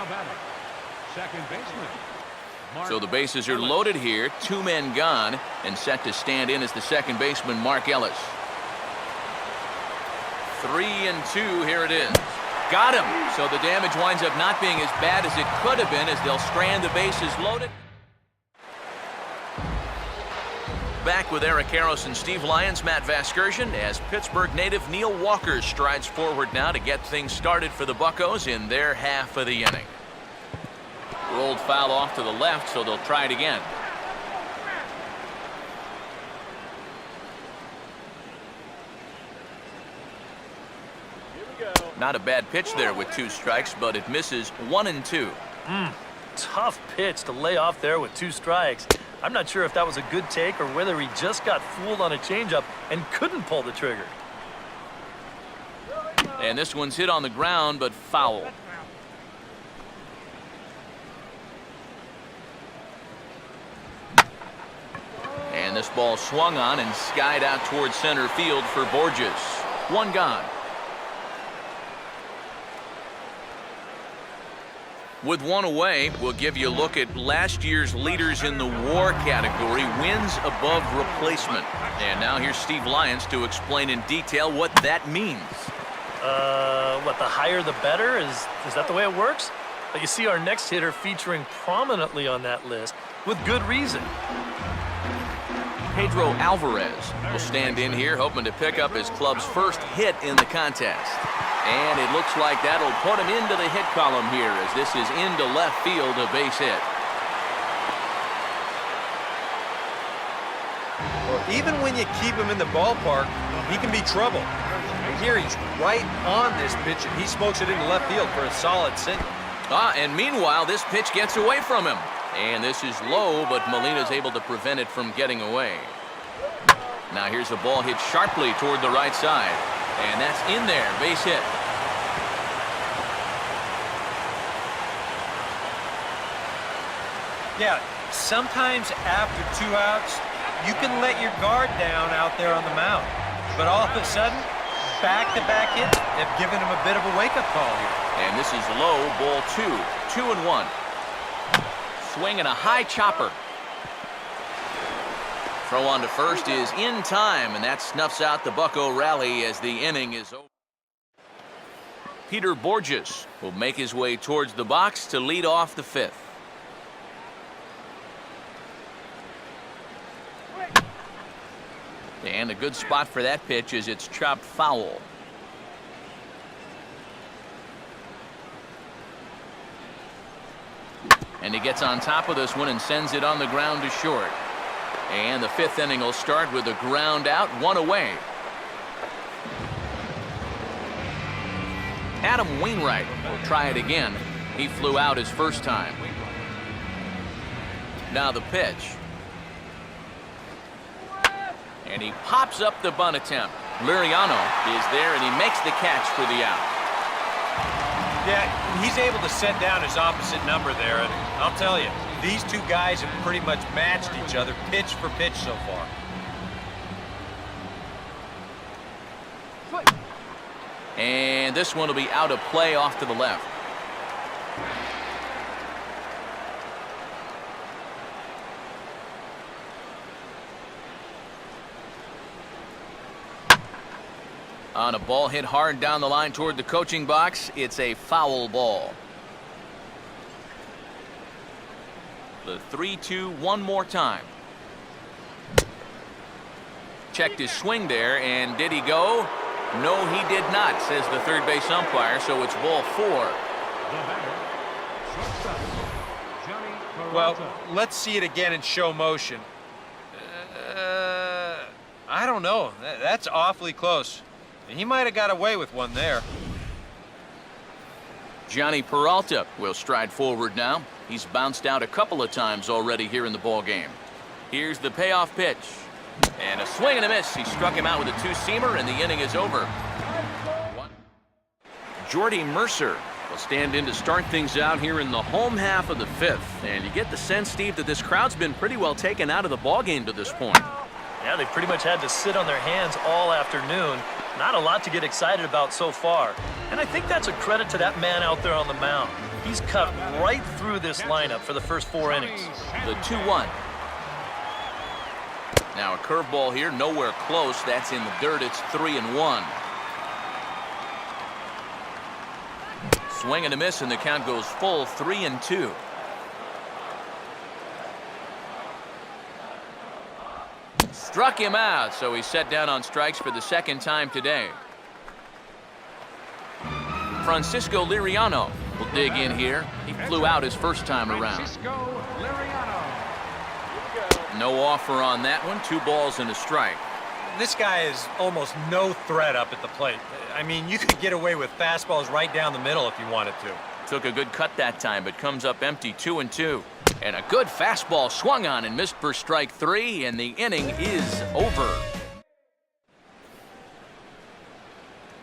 batting, second baseman. So the bases are loaded here, 2 men gone, and set to stand in as the second baseman, Mark Ellis. 3-2, here it is. Got him. So the damage winds up not being as bad as it could have been as they'll strand the bases loaded. Back with Eric Harris and Steve Lyons, Matt Vasgersian, as Pittsburgh native Neil Walker strides forward now to get things started for the Buccos in their half of the inning. Rolled foul off to the left, so they'll try it again. Not a bad pitch there with 2 strikes, but it misses 1-2. Tough pitch to lay off there with 2 strikes. I'm not sure if that was a good take or whether he just got fooled on a changeup and couldn't pull the trigger. And this one's hit on the ground, but foul. And this ball swung on and skied out towards center field for Borges. 1 gone. With 1 away, we'll give you a look at last year's leaders in the WAR category, wins above replacement. And now here's Steve Lyons to explain in detail what that means. What, the higher the better? Is that the way it works? But you see our next hitter featuring prominently on that list with good reason. Pedro Alvarez will stand in here hoping to pick up his club's first hit in the contest. And it looks like that'll put him into the hit column here as this is into left field, a base hit. Well, even when you keep him in the ballpark, he can be trouble. And here he's right on this pitch, and he smokes it into left field for a solid single. And meanwhile, this pitch gets away from him. And this is low, but Molina's able to prevent it from getting away. Now here's a ball hit sharply toward the right side. And that's in there, base hit. Yeah, sometimes after 2 outs, you can let your guard down out there on the mound. But all of a sudden, back-to-back hits have given him a bit of a wake-up call here. And this is low, ball 2, 2-1. Swing and a high chopper. Throw on to first is in time, and that snuffs out the Bucco rally as the inning is over. Peter Borges will make his way towards the box to lead off the 5th. And a good spot for that pitch as it's chopped foul. And he gets on top of this one and sends it on the ground to short. And the 5th inning will start with a ground out, 1 away. Adam Wainwright will try it again. He flew out his first time. Now the pitch. And he pops up the bunt attempt. Liriano is there, and he makes the catch for the out. Yeah, he's able to set down his opposite number there, and I'll tell you, these 2 guys have pretty much matched each other pitch for pitch so far. And this one will be out of play off to the left. On a ball hit hard down the line toward the coaching box, it's a foul ball. The 3-2 one more time. Checked his swing there, and did he go? No, he did not, says the third base umpire, so it's ball 4. Well, let's see it again in show motion. I don't know. That's awfully close. He might have got away with one there. Johnny Peralta will stride forward now. He's bounced out a couple of times already here in the ball game. Here's the payoff pitch. And a swing and a miss. He struck him out with a 2-seamer, and the inning is over. Jordy Mercer will stand in to start things out here in the home half of the 5th. And you get the sense, Steve, that this crowd's been pretty well taken out of the ball game to this point. Yeah, they pretty much had to sit on their hands all afternoon. Not a lot to get excited about so far. And I think that's a credit to that man out there on the mound. He's cut right through this lineup for the first 4 innings. The 2-1. Now a curveball here, nowhere close. That's in the dirt. It's 3-1. Swing and a miss, and the count goes full 3-2. Struck him out, so he's set down on strikes for the second time today. Francisco Liriano will dig in here. He flew out his first time around. Francisco Liriano. No offer on that one. 2 balls and a strike. This guy is almost no threat up at the plate. I mean, you could get away with fastballs right down the middle if you wanted to. Took a good cut that time, but comes up empty. 2-2. And a good fastball swung on and missed for strike 3, and the inning is over.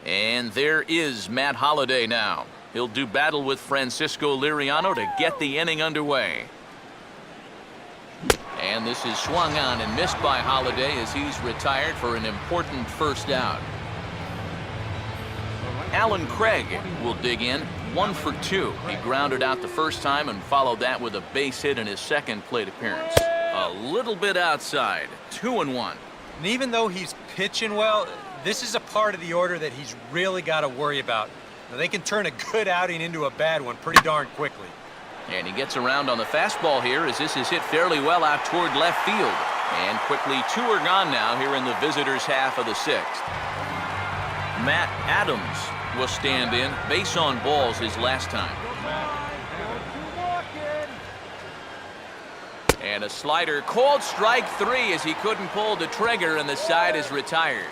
And there is Matt Holliday now. He'll do battle with Francisco Liriano to get the inning underway. And this is swung on and missed by Holliday as he's retired for an important first out. Alan Craig will dig in. 1 for 2. He grounded out the first time and followed that with a base hit in his second plate appearance. A little bit outside. 2-1. And even though he's pitching well, this is a part of the order that he's really got to worry about. Now, they can turn a good outing into a bad one pretty darn quickly. And he gets around on the fastball here as this is hit fairly well out toward left field. And quickly 2 are gone now here in the visitors' half of the 6th. Matt Adams will stand in. Base on balls his last time. And a slider called strike 3 as he couldn't pull the trigger and the side is retired.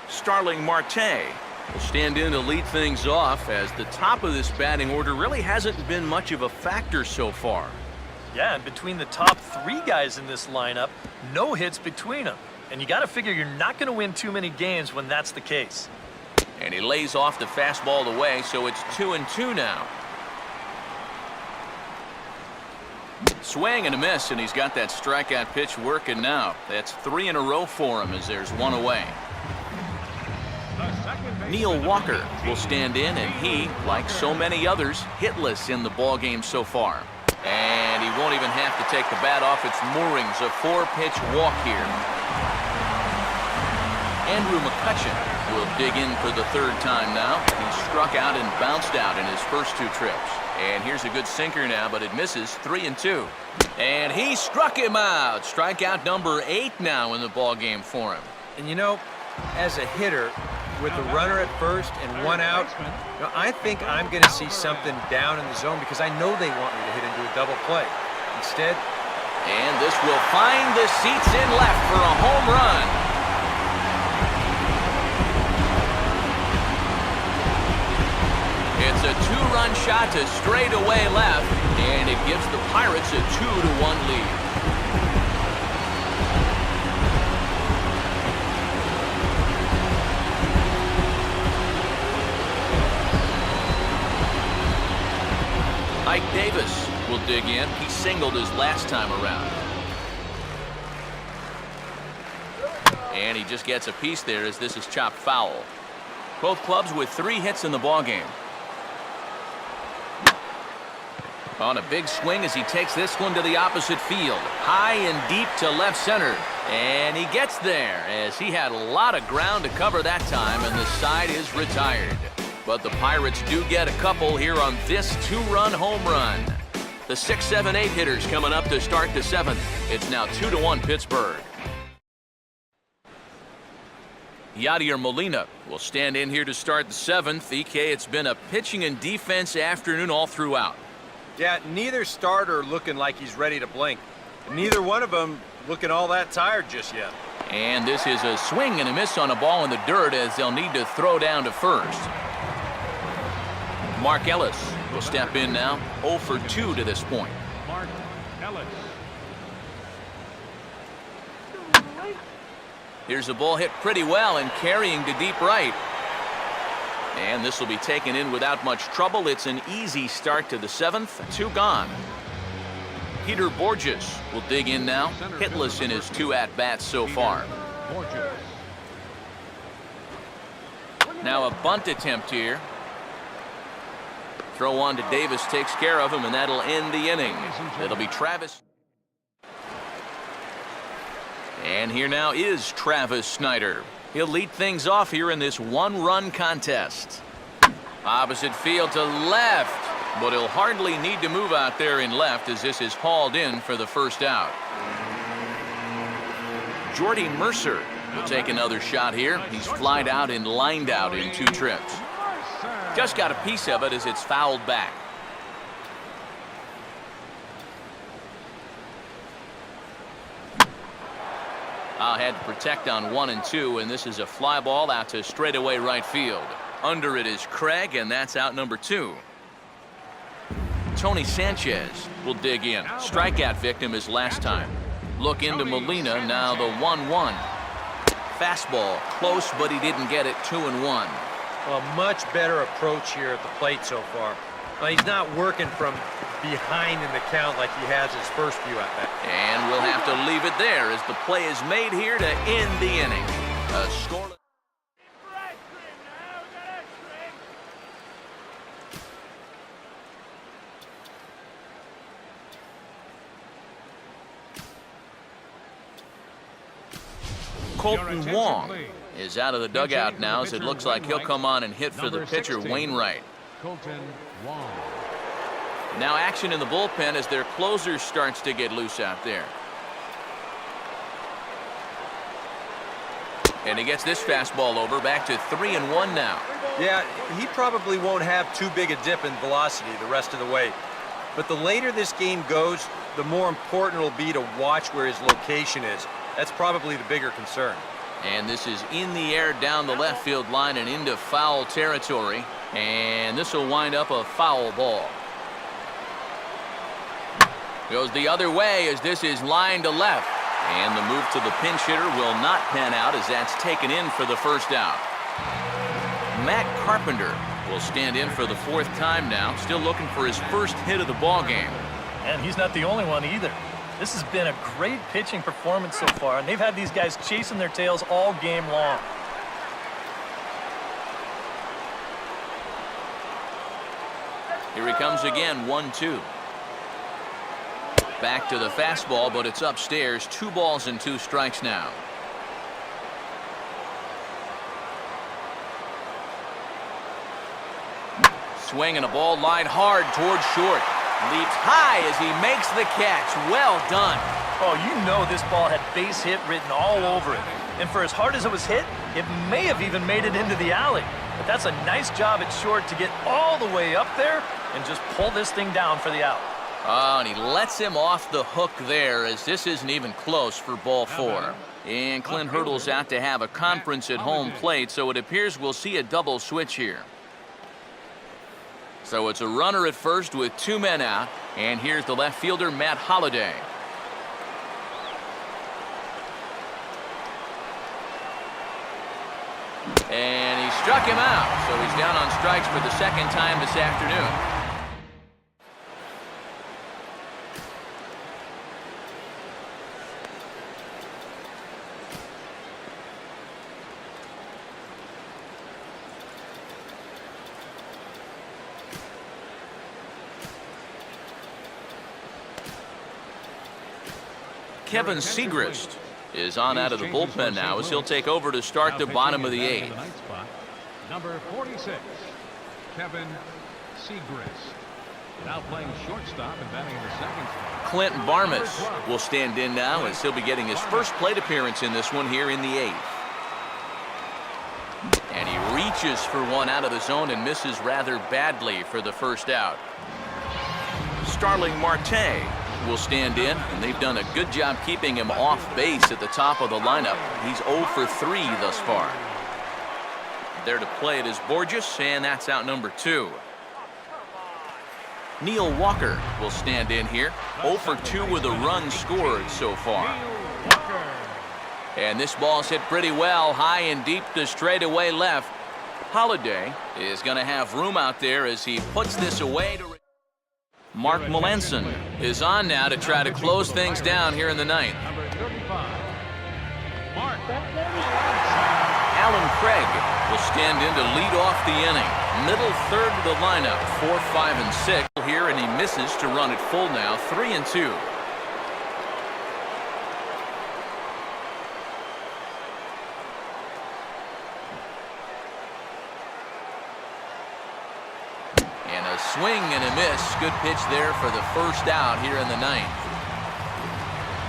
Starling Marte will stand in to lead things off as the top of this batting order really hasn't been much of a factor so far. Yeah, and between the top 3 guys in this lineup, no hits between them. And you got to figure you're not going to win too many games when that's the case. And he lays off the fastball away, so it's 2-2 now. Swing and a miss, and he's got that strikeout pitch working now. That's 3 in a row for him as there's 1 away. Neil Walker will stand in, and he, like so many others, hitless in the ballgame so far. And he won't even have to take the bat off its moorings. A 4-pitch walk here. Andrew McCutcheon will dig in for the 3rd time now. He struck out and bounced out in his first 2 trips. And here's a good sinker now, but it misses. 3-2. And he struck him out. Strikeout number 8 now in the ballgame for him. And you know, as a hitter, with a runner at first and 1 out, you know, I think I'm going to see something down in the zone because I know they want me to hit into a double play. Instead, and this will find the seats in left for a home run. It's a 2-run shot to straightaway left, and it gives the Pirates a 2-1 lead. Ike Davis will dig in. He singled his last time around. And he just gets a piece there as this is chopped foul. Both clubs with 3 hits in the ballgame. On a big swing as he takes this one to the opposite field. High and deep to left center. And he gets there as he had a lot of ground to cover that time, and the side is retired. But the Pirates do get a couple here on this 2-run home run. The 6, 7, 8 hitters coming up to start the 7th. It's now 2-1 Pittsburgh. Yadier Molina will stand in here to start the 7th. EK, it's been a pitching and defense afternoon all throughout. yeah, neither starter looking like he's ready to blink. Neither one of them looking all that tired just yet. And this is a swing and a miss on a ball in the dirt as they'll need to throw down to first. Mark Ellis will step in now. 0 for 2 to this point. Mark Ellis. Here's a ball hit pretty well and carrying to deep right. And this will be taken in without much trouble. It's an easy start to the 7th. 2 gone. Peter Borges will dig in now. Hitless in his 2 at-bats so far. Borges. Now a bunt attempt here. Throw on to Davis takes care of him, and that'll end the inning. It'll be Travis. And here now is Travis Snyder. He'll lead things off here in this one-run contest. Opposite field to left, but he'll hardly need to move out there in left as this is hauled in for the first out. Jordy Mercer will take another shot here. He's flied out and lined out in 2 trips. Just got a piece of it as it's fouled back. Had to protect on 1 and 2, and this is a fly ball out to straightaway right field. Under it is Craig, and that's out number 2. Tony Sanchez will dig in. Strikeout victim as last time. Look into Molina, now the 1-1. Fastball, close, but he didn't get it. 2-1. Well, a much better approach here at the plate so far. Well, he's not working from behind in the count like he has his first few at bat. And we'll have to leave it there as the play is made here to end the inning. A scoreless. Colton Wong is out of the dugout now, as it looks like he'll come on and hit for the pitcher, Wainwright. Colton Wong. Now action in the bullpen as their closer starts to get loose out there. And he gets this fastball over, back to 3-1 now. Yeah, he probably won't have too big a dip in velocity the rest of the way. But the later this game goes, the more important it'll be to watch where his location is. That's probably the bigger concern. And this is in the air down the left field line and into foul territory. And this will wind up a foul ball. Goes the other way as this is lined to left. And the move to the pinch hitter will not pan out as that's taken in for the first out. Matt Carpenter will stand in for the 4th time now, still looking for his first hit of the ball game. And he's not the only one either. This has been a great pitching performance so far, and they've had these guys chasing their tails all game long. Here he comes again, 1-2. Back to the fastball, but it's upstairs. 2 balls and 2 strikes now. Swinging a ball line hard towards short. Leaps high as he makes the catch. Well done. Oh, you know this ball had base hit written all over it. And for as hard as it was hit, it may have even made it into the alley. But that's a nice job at short to get all the way up there and just pull this thing down for the out. Oh, and he lets him off the hook there as this isn't even close for ball 4. And Clint Hurdle's out to have a conference at home plate, so it appears we'll see a double switch here. So it's a runner at first with 2 men out, and here's the left fielder, Matt Holliday. And he struck him out, so he's down on strikes for the 2nd time this afternoon. Kevin Segrist is on out of the bullpen now as he'll take over to start the bottom of the 8th. Number 46, Kevin Segrist. Now playing shortstop and batting in the 2nd spot. Clint Barmas will stand in now as he'll be getting his first plate appearance in this one here in the 8th. And he reaches for one out of the zone and misses rather badly for the first out. Starling Marte will stand in, and they've done a good job keeping him off base at the top of the lineup. He's 0 for 3 thus far. There to play it is Borges, and that's out number 2. Neil Walker will stand in here, 0 for 2 with a run scored so far. And this ball's hit pretty well, high and deep to straightaway left. Holliday is going to have room out there as he puts this away to Mark Melanson is on now to try to close things down here in the 9th. Number 35, Mark. Alan Craig will stand in to lead off the inning. Middle third of the lineup, 4, 5, and 6 here, and he misses to run it full now, 3-2. And a swing and a miss. Good pitch there for the first out here in the ninth.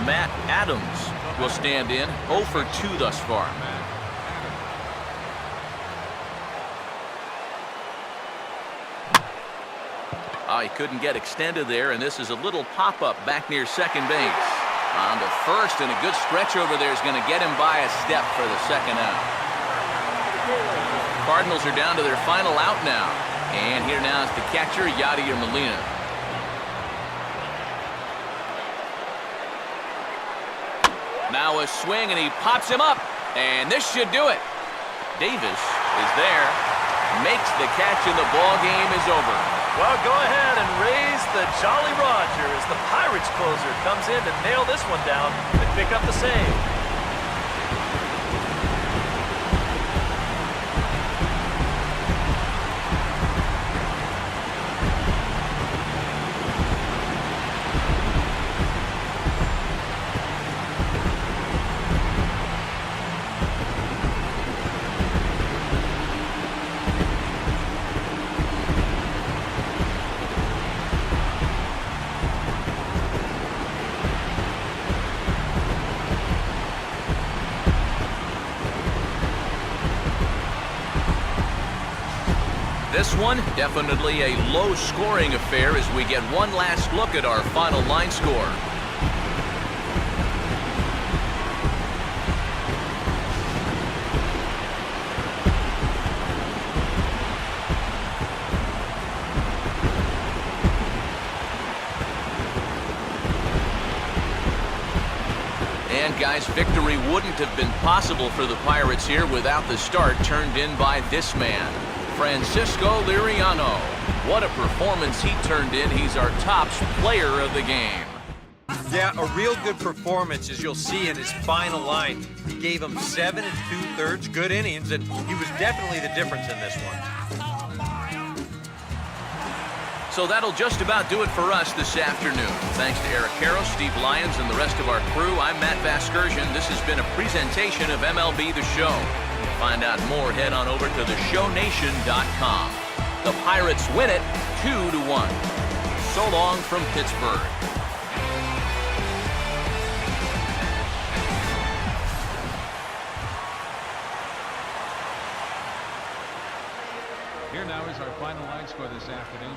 Matt Adams will stand in, 0 for 2 thus far. Oh, he couldn't get extended there, and this is a little pop-up back near second base. On to first, and a good stretch over there is going to get him by a step for the second out. Cardinals are down to their final out now. And here now is the catcher, Yadier Molina. Now a swing, and he pops him up. And this should do it. Davis is there, makes the catch, and the ball game is over. Well, go ahead and raise the Jolly Roger as the Pirates closer comes in to nail this one down and pick up the save. This one, definitely a low-scoring affair as we get one last look at our final line score. And guys, victory wouldn't have been possible for the Pirates here without the start turned in by this man, Francisco Liriano. What a performance he turned in. He's our top player of the game. Yeah, a real good performance, as you'll see in his final line. He gave him 7 2/3 good innings, and he was definitely the difference in this one. So that'll just about do it for us this afternoon. Thanks to Eric Karros, Steve Lyons, and the rest of our crew, I'm Matt Vasgersian. This has been a presentation of MLB The Show. To find out more, head on over to theshownation.com. The Pirates win it 2-1. So long from Pittsburgh. Here now is our final line score this afternoon.